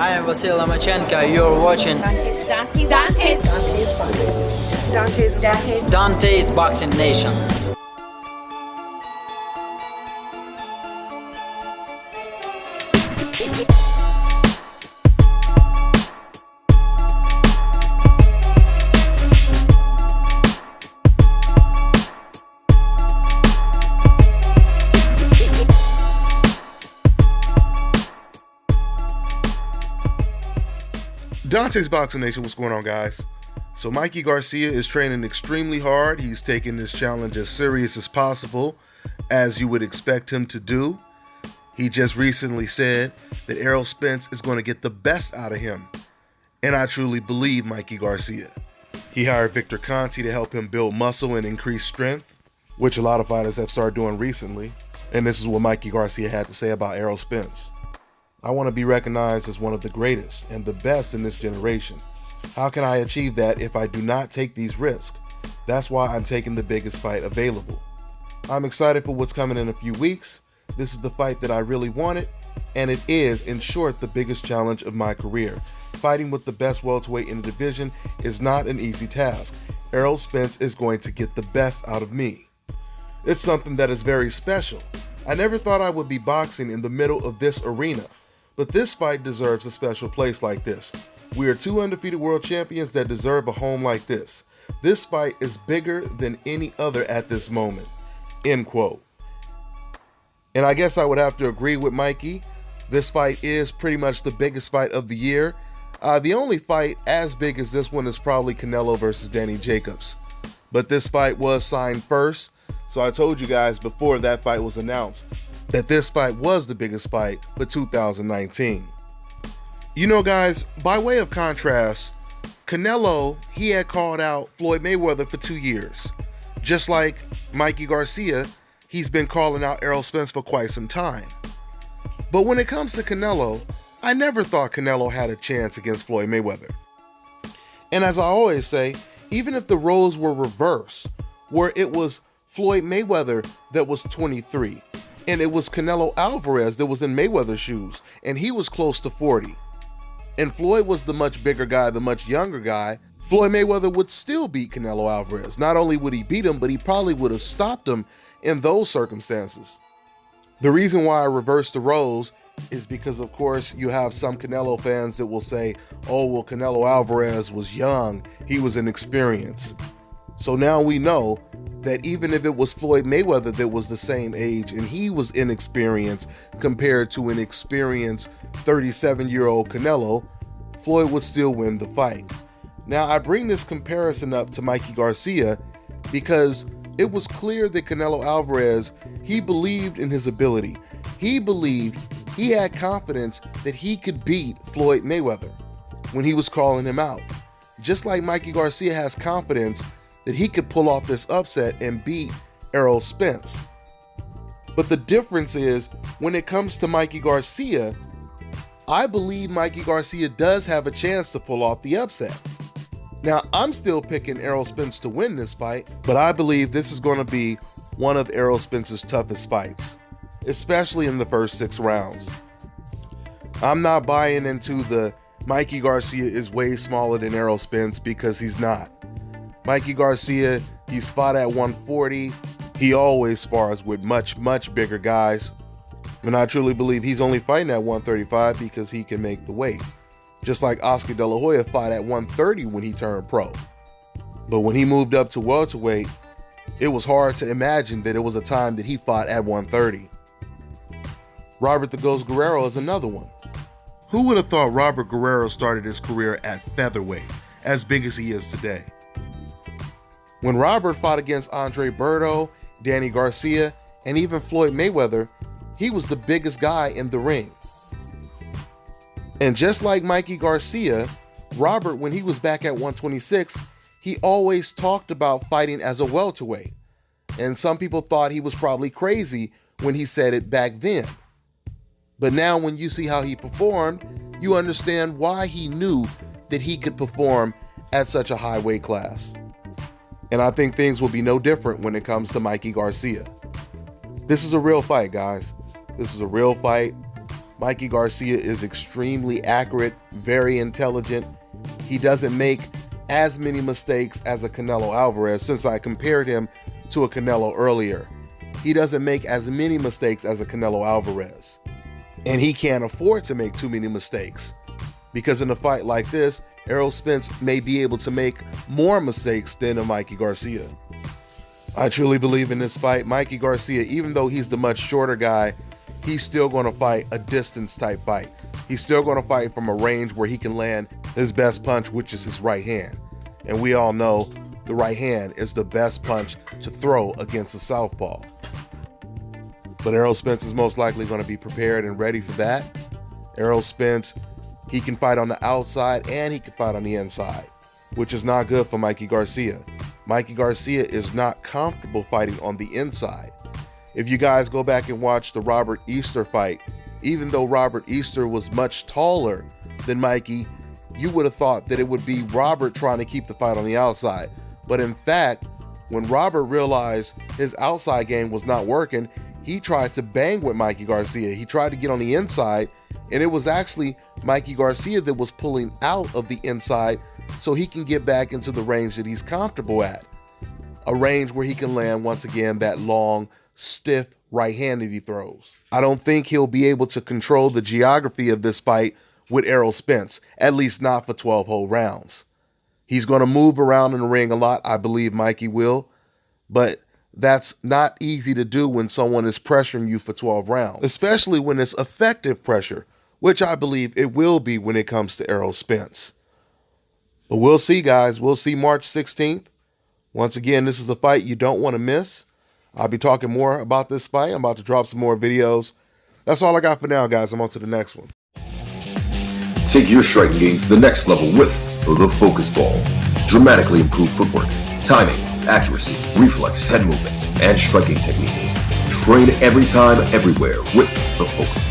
I am Vasil Lomachenko. You're watching Dante's Boxing Nation. Dante's Boxing Nation, what's going on, guys? So Mikey Garcia is training extremely hard. He's taking this challenge as serious as possible, as you would expect him to do. He just recently said that Errol Spence is going to get the best out of him. And I truly believe Mikey Garcia. He hired Victor Conti to help him build muscle and increase strength, which a lot of fighters have started doing recently. And this is what Mikey Garcia had to say about Errol Spence. I want to be recognized as one of the greatest and the best in this generation. How can I achieve that if I do not take these risks? That's why I'm taking the biggest fight available. I'm excited for what's coming in a few weeks. This is the fight that I really wanted, and it is, in short, the biggest challenge of my career. Fighting with the best welterweight in the division is not an easy task. Errol Spence is going to get the best out of me. It's something that is very special. I never thought I would be boxing in the middle of this arena. But this fight deserves a special place like this. We are two undefeated world champions that deserve a home like this. This fight is bigger than any other at this moment. End quote. And I guess I would have to agree with Mikey. This fight is pretty much the biggest fight of the year. The only fight as big as this one is probably Canelo versus Danny Jacobs. But this fight was signed first. So I told you guys before that fight was announced that this fight was the biggest fight for 2019. You know, guys, by way of contrast, Canelo, he had called out Floyd Mayweather for 2 years. Just like Mikey Garcia, he's been calling out Errol Spence for quite some time. But when it comes to Canelo, I never thought Canelo had a chance against Floyd Mayweather. And as I always say, even if the roles were reversed, where it was Floyd Mayweather that was 23, and it was Canelo Alvarez that was in Mayweather's shoes, and he was close to 40. And Floyd was the much bigger guy, the much younger guy. Floyd Mayweather would still beat Canelo Alvarez. Not only would he beat him, but he probably would have stopped him in those circumstances. The reason why I reversed the roles is because, of course, you have some Canelo fans that will say, oh, well, Canelo Alvarez was young. He was inexperienced. So now we know that even if it was Floyd Mayweather that was the same age and he was inexperienced compared to an experienced 37-year-old Canelo, Floyd would still win the fight. Now, I bring this comparison up to Mikey Garcia because it was clear that Canelo Alvarez, he believed in his ability. He believed, he had confidence that he could beat Floyd Mayweather when he was calling him out. Just like Mikey Garcia has confidence that he could pull off this upset and beat Errol Spence. But the difference is, when it comes to Mikey Garcia, I believe Mikey Garcia does have a chance to pull off the upset. Now, I'm still picking Errol Spence to win this fight, but I believe this is going to be one of Errol Spence's toughest fights, especially in the first 6 rounds. I'm not buying into the Mikey Garcia is way smaller than Errol Spence, because he's not. Mikey Garcia, he's fought at 140. He always spars with much, much bigger guys. And I truly believe he's only fighting at 135 because he can make the weight. Just like Oscar De La Hoya fought at 130 when he turned pro. But when he moved up to welterweight, it was hard to imagine that it was a time that he fought at 130. Robert the Ghost Guerrero is another one. Who would have thought Robert Guerrero started his career at featherweight, as big as he is today? When Robert fought against Andre Berto, Danny Garcia, and even Floyd Mayweather, he was the biggest guy in the ring. And just like Mikey Garcia, Robert, when he was back at 126, he always talked about fighting as a welterweight. And some people thought he was probably crazy when he said it back then. But now when you see how he performed, you understand why he knew that he could perform at such a high weight class. And I think things will be no different when it comes to Mikey Garcia. This is a real fight, guys. This is a real fight. Mikey Garcia is extremely accurate, very intelligent. He doesn't make as many mistakes as a Canelo Alvarez, since I compared him to a Canelo earlier. He doesn't make as many mistakes as a Canelo Alvarez. And he can't afford to make too many mistakes, because in a fight like this, Errol Spence may be able to make more mistakes than a Mikey Garcia. I truly believe in this fight, Mikey Garcia, even though he's the much shorter guy, he's still going to fight a distance type fight. He's still going to fight from a range where he can land his best punch, which is his right hand. And we all know the right hand is the best punch to throw against a southpaw. But Errol Spence is most likely going to be prepared and ready for that. Errol Spence, he can fight on the outside and he can fight on the inside, which is not good for Mikey Garcia. Mikey Garcia is not comfortable fighting on the inside. If you guys go back and watch the Robert Easter fight, even though Robert Easter was much taller than Mikey, you would have thought that it would be Robert trying to keep the fight on the outside. But in fact, when Robert realized his outside game was not working, he tried to bang with Mikey Garcia. He tried to get on the inside, and it was actually Mikey Garcia that was pulling out of the inside so he can get back into the range that he's comfortable at. A range where he can land, once again, that long, stiff right hand that he throws. I don't think he'll be able to control the geography of this fight with Errol Spence, at least not for 12 whole rounds. He's going to move around in the ring a lot, I believe Mikey will, but that's not easy to do when someone is pressuring you for 12 rounds, especially when it's effective pressure, which I believe it will be when it comes to Errol Spence. But we'll see, guys. We'll see March 16th. Once again, this is a fight you don't want to miss. I'll be talking more about this fight. I'm about to drop some more videos. That's all I got for now, guys. I'm on to the next one. Take your striking game to the next level with the Focus Ball. Dramatically improve footwork, timing, accuracy, reflex, head movement, and striking technique. Train every time, everywhere with the Focus Ball.